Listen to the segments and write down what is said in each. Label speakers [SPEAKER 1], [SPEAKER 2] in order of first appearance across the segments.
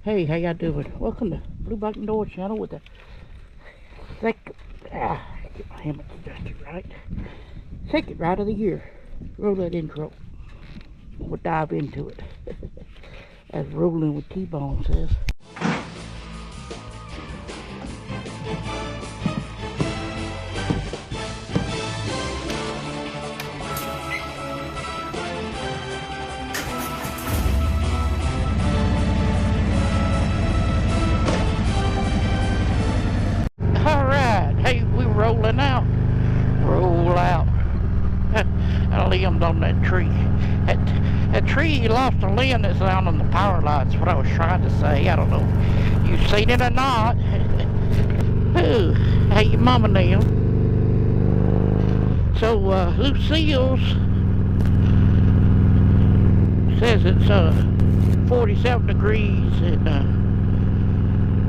[SPEAKER 1] Hey, how y'all doing? Welcome to Blue Bike and Door channel with the second, get my helmet adjusted right. Second ride of the year. Roll that intro. We'll dive into it. As Rolling with T-Bone says. Alright, hey, we rolling out. Roll out. I limbed on that tree. That tree, you lost a limb that's down on the power line. That's what I was trying to say. I don't know if you've seen it or not. Ooh, hey, your mama now. So, Lucille's says it's 47 degrees and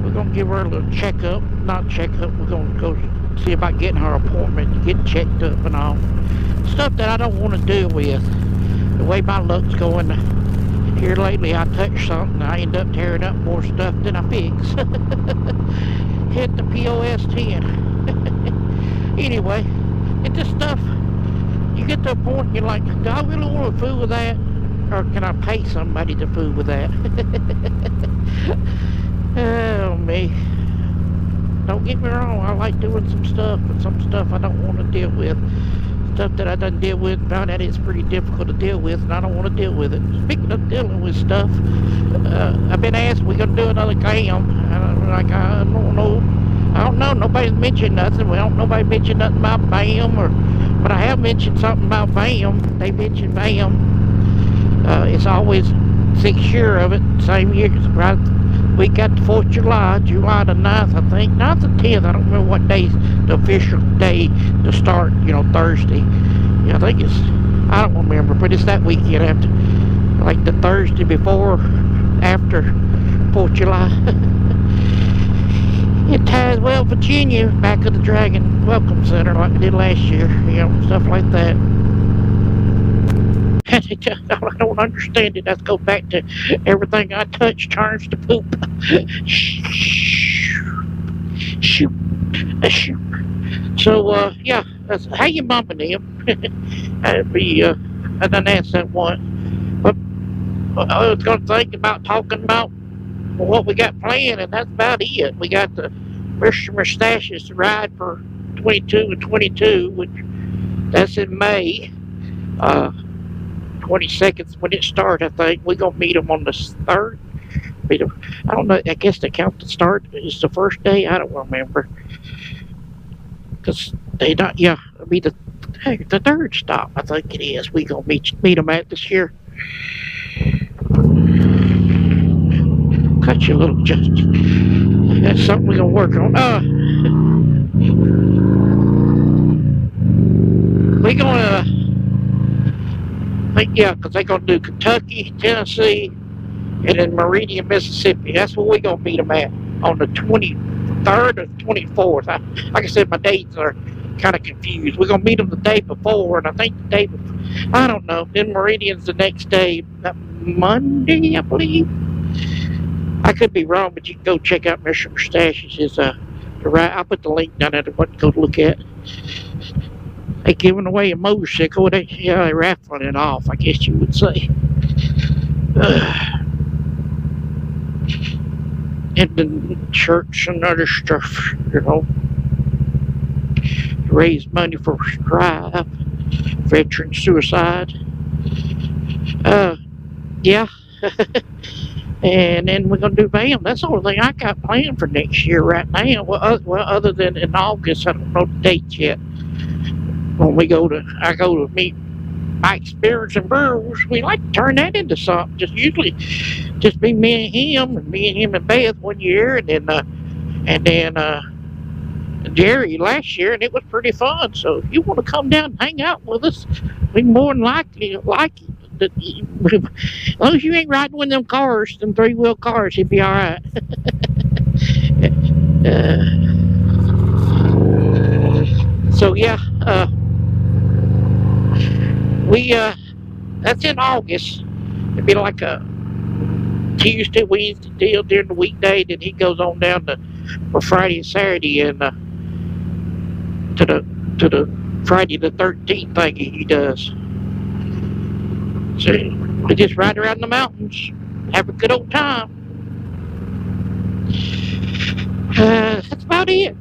[SPEAKER 1] we're gonna give her a little checkup. Not checkup, we're gonna go see about getting her appointment to get checked up and all. Stuff that I don't want to deal with. The way my luck's going here lately, I touch something, I end up tearing up more stuff than I fix. Hit the POS 10. Anyway, it's just stuff, you get to a point and you're like, do I really want to fool with that? Or can I pay somebody to fool with that? Oh, me. Don't get me wrong, I like doing some stuff, but some stuff I don't want to deal with. Stuff that I done deal with and found out it's pretty difficult to deal with, and I don't want to deal with it. Speaking of dealing with stuff, I've been asked, we're going to do another GAMM. I don't know, nobody's mentioned nothing. Nobody mentioned nothing about BAMM, but I have mentioned something about BAMM. They mentioned BAMM. It's always 6th year of it, same year, right? We got the 4th of July the 9th, I think. 9th or 10th, I don't remember what day's the official day to start, Thursday. Yeah, I think it's, I don't remember, but it's that weekend after, like the Thursday before, after 4th of July. In Tazwell, Virginia, back of the Dragon Welcome Center, like we did last year, stuff like that. I don't understand it. That goes back to everything I touch turns to poop. Shoot. So, yeah, that's how you bumping him. I done asked that one. But I was going to think about talking about what we got planned, and that's about it. We got the Mr. Mustaches to ride for 22 and 22, which that's in May. 22nd when it starts, I think. We're going to meet them on the 3rd. I don't know, I guess they count the start is the first day. I don't remember. Because they not, yeah, it'll be the 3rd stop, I think it is. We're going to meet them at this year. Cut you a little just. That's something we're going to work on. We're going to, yeah, because they're going to do Kentucky, Tennessee, and then Meridian, Mississippi. That's where we're going to meet them at on the 23rd or 24th. Like I said, my dates are kind of confused. We're going to meet them the day before, and I think the day before, I don't know. Then Meridian's the next day, Monday, I believe. I could be wrong, but you can go check out Mr. Mustaches. I'll put the link down there to go look at. They giving away a motorcycle. They're raffling it off, I guess you would say. And then church and other stuff, to raise money for Strive, veteran suicide. Yeah. And then we're going to do BAMM. That's the only thing I got planned for next year right now. Well, other than in August, I don't know the dates yet. When I go to meet my Spirits and Brews, we like to turn that into something. Usually be me and him and Beth one year, and then Jerry last year, and it was pretty fun. So if you want to come down and hang out with us, we more than likely like it. As long as you ain't riding one of them cars, them 3-wheel cars, you'll be all right. So yeah, that's in August. It'd be like Tuesday, Wednesday deal during the weekday. Then he goes on down to for Friday and Saturday, and to the Friday the 13th thingy he does. So we just ride around the mountains, have a good old time. That's about it.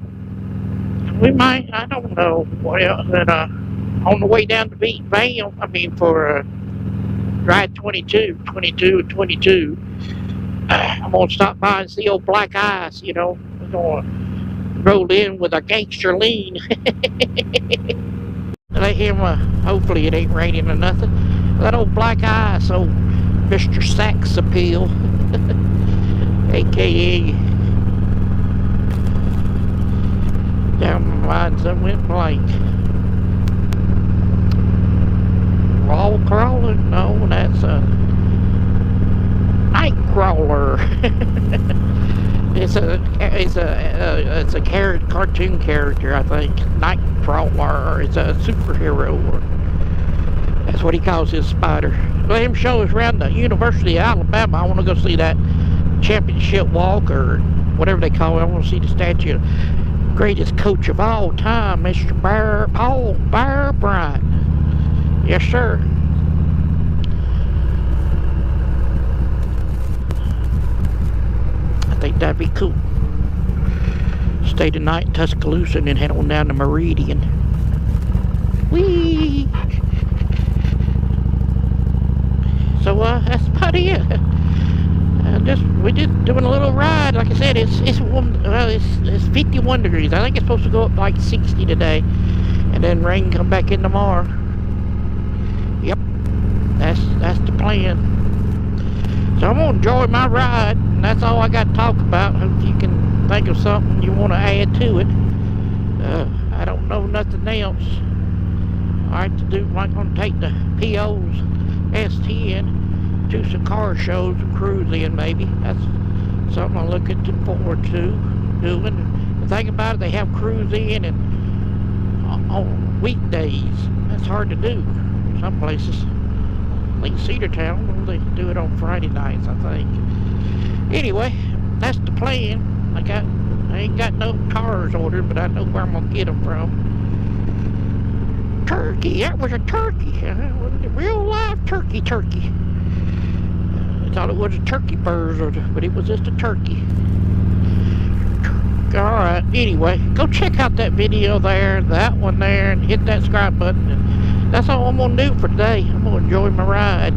[SPEAKER 1] We might, I don't know. Well, then on the way down to beat BAMM, I mean for ride 22 and 22. I'm gonna stop by and see old Black Eyes. You know, we're gonna roll in with a gangster lean. Let him. Hopefully it ain't raining or nothing. That old Black Eyes, old Mr. Sax Appeal, aka down the lines that went blank. Wall crawler? No, that's a night crawler. it's a cartoon character, I think. Night crawler. It's a superhero. That's what he calls his spider. Let him show us around the University of Alabama. I want to go see that championship walk or whatever they call it. I want to see the statue of greatest coach of all time, Mr. Paul Bear Bryant. Yes, sir. I think that'd be cool. Stay the night in Tuscaloosa and then head on down to Meridian. Whee! So that's about it. We're just doing a little ride. Like I said, it's 51 degrees. I think it's supposed to go up like 60 today, and then rain come back in tomorrow. Yep, that's the plan. So I'm gonna enjoy my ride, and that's all I got to talk about. Hope you can think of something you want to add to it. I don't know nothing else. All right, to do. I'm gonna take the PO's S10 to some car shows and cruising, maybe. That's something I'm looking forward to doing. The thing about it, they have cruising and on weekdays. That's hard to do. Some places, like Cedartown, they do it on Friday nights, I think. Anyway, that's the plan. I ain't got no cars ordered, but I know where I'm gonna get them from. Turkey, that was a turkey. Real live turkey. I thought it was a turkey bird, but it was just a turkey. Alright, anyway, go check out that video there, that one there, and hit that subscribe button. And that's all I'm going to do for today. I'm going to enjoy my ride.